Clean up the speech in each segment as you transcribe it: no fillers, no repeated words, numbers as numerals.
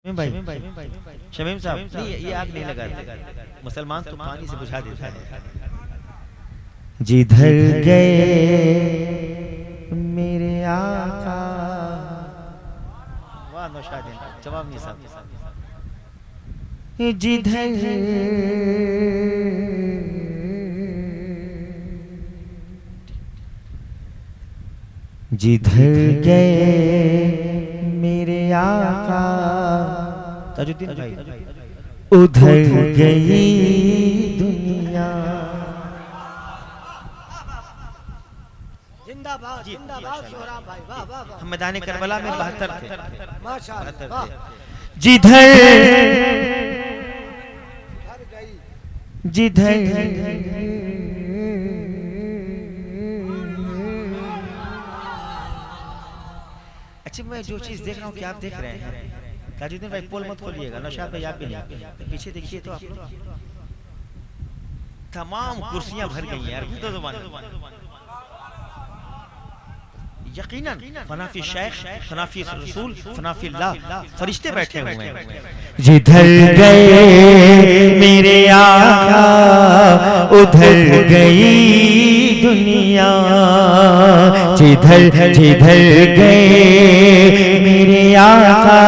शमीम साहब ये आग नहीं लगाते, मुसलमान तो पानी से बुझा देता है। जिधर गए मेरे आका। वाह नौशाद जवाब नहीं साहब। जिधर जिधर गए मेरे आका ताजुद्दीन भाई उधर गई दुनिया। जिंदाबाद जिंदाबाद सोहराब भाई, वाह वाह वाह। हम मैदान करबला में 72 थे। माशाअल्लाह। जिधर जिधर अच्छा मैं जो चीज देख रहा हूँ क्या आप देख रहे हैं? ताजुद्दीन भाई पोल मत खोलिएगा, नौशाद भाई आप भी नहीं, पीछे देखिए तो आप तमाम कुर्सियां भर गई यार। तो ज़बान यकीनन फनाफी शेख, फनाफी रसूल, फनाफी अल्लाह, फरिश्ते बैठे हुए हैं। जिधर गए मेरे आका उधर गई दुनिया। जिधर जिधर गए मेरे आका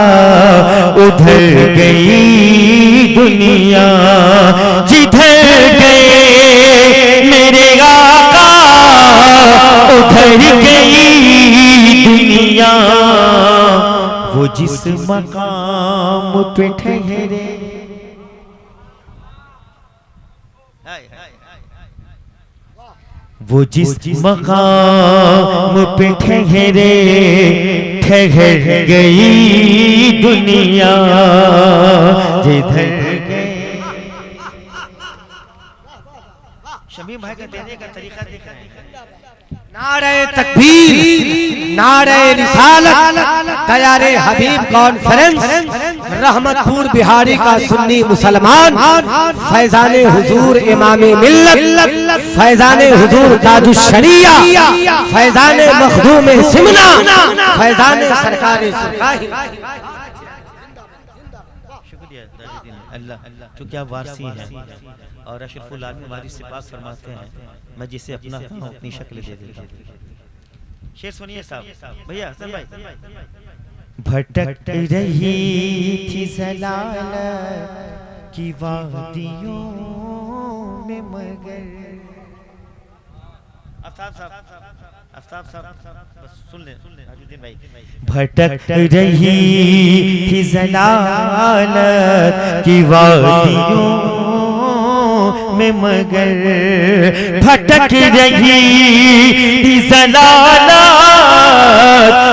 उधर गई दुनिया। जिधर गए मेरे आका उधर गई दुनिया। वो जिस मकाम पे ठहरे वो जिस मकाम पे ठहरे ठहर गई दुनिया। जिधर गए शमीम भाई का देने का तरीका देख रहे हैं। नारे तकबीर, नारे रिसालत, तैयारे हबीब कॉन्फ्रेंस, रहमतपुर बिहारी का सुन्नी मुसलमान, फैजाने हुजूर इमामे मिल्लत, फैजाने हुजूर ताजुश शरिया, फैजाने मखदूम सिमना, फैजाने सरकारे सरकाही। शुक्रिया ताजुद्दीन अल्लाह, चूंकि आप वारसी हैं और अशरफुल आलमी वारिस से पाक फरमाते हैं, मैं जिसे अपना हूं अपनी शक्ल दे देता हूं। शेर सुनिए साहब भैया हसन भाई। भटक रही थी ज़लालत की वादियों में मगर। आफ्ताब साहब बस सुन ले ताजुद्दीन भाई। भटक रही थी ज़लालत की वादियों में मगर। भटक रही थी ज़लालत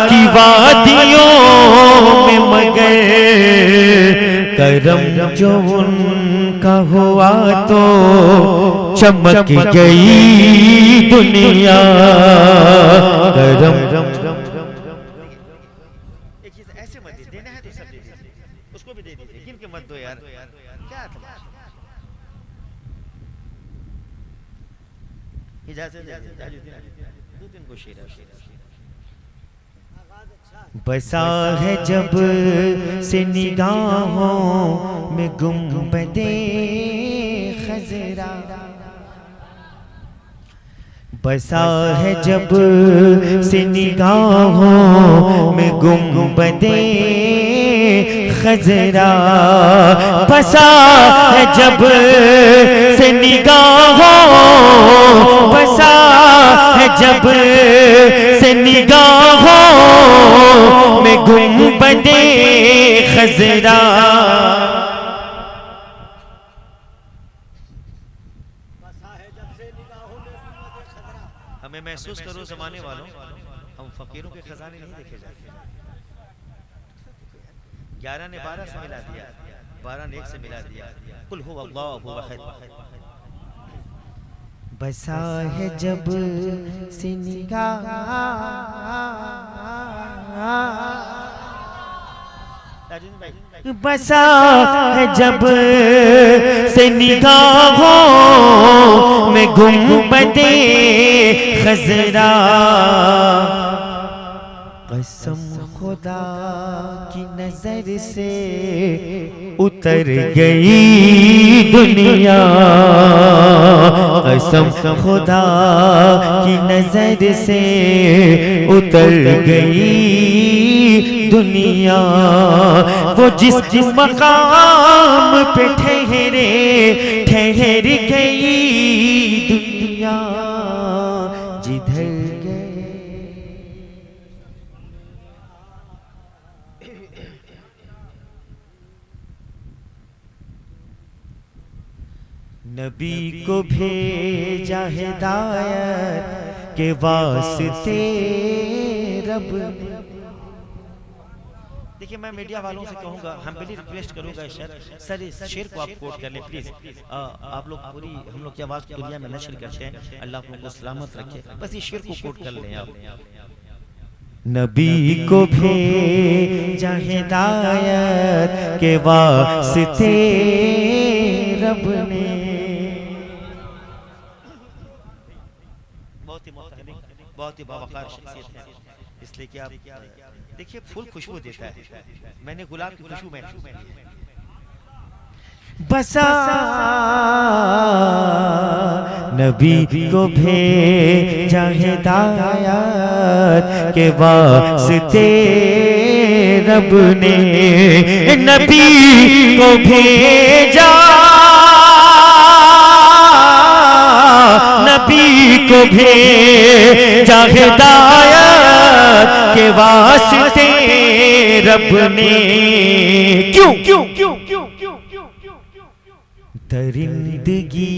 की वादियों में मगर। करम जो उनका हुआ तो चमक गई दुनिया। करम एक चीज ऐसे मत दे, देना है तो सब दे दीजिए, उसको भी दे दीजिए, किन के मत दो यार। क्या तमाशा। इजाजत दे ताजुद्दीन, दो तीन को शेर बसा है जब से निगाहों में गुंबदे खजरा। बसा है जब से निगाहों में गुंबदे खजरा। बसा है जब से निगाहों, बसा है जब से निगाहों में गुंबदे खजरा। हमें महसूस करो जमाने वालों, हम फकीरों के खजाने नहीं देखे जाते। 11 ने 12 से मिला दिया, 12 ने 1 से मिला दिया। कुल हु अल्लाहु अहद। बसा है जब से निगाह, बसा है जब से निगाहों में गुंबदे खजरा। कसम खुदा की नजर से उतर गई दुनिया, कसम खुदा की नजर से उतर गई दुनिया। वो जिस मकाम पे ठहरे ठहर गई दुनिया, जिधर नबी को भेजा हिदायत के वास्ते रब ने। देखिए मैं मीडिया वालों से कहूंगा, हम्बली रिक्वेस्ट करूंगा सर इस शेर को आप कोट कर लें प्लीज। आप लोग पूरी हम लोग की आवाज को दुनिया में नशर करते हैं, अल्लाह आप लोगों को सलामत रखे, बस इस शेर को कोट कर लें आप। नबी को भेजा हिदायत के वास्ते रब ने। बहुत ही बावकार शख्सियत है, इसलिए कि आप देखिए फूल खुशबू देता है, मैंने गुलाब की खुशबू महसूस की। बसा नबी को भेजा हिदायत के वास्ते रब ने, नबी को भेजा, नबी को भेजा हिदायत के वास्ते रब ने। क्यों क्यों क्यों क्यों क्यों क्यों दरिंदगी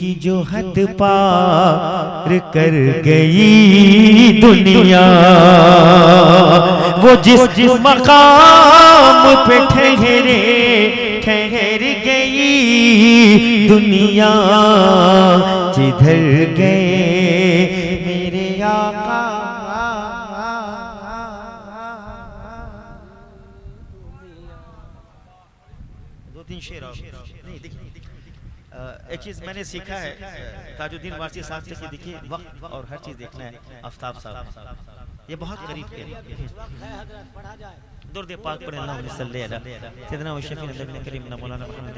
की जो हद पार कर गई दुनिया, वो जिस मकाम पे ठहरे ठहर गई दुनिया, जिधर गए मेरे आका। दो तीन शेर और नहीं, देखिए एक चीज मैंने सीखा है ताजुद्दीन वारसी साहब से कि देखिए वक्त और हर चीज देखना है। आफ्ताब साहब ये बहुत करीब के दुर्द पाक पर अल्लाह सल्लल्लाहु अलैहि वसल्लम सैयदना व शफीअ नबी करीम मौलाना मुहम्मद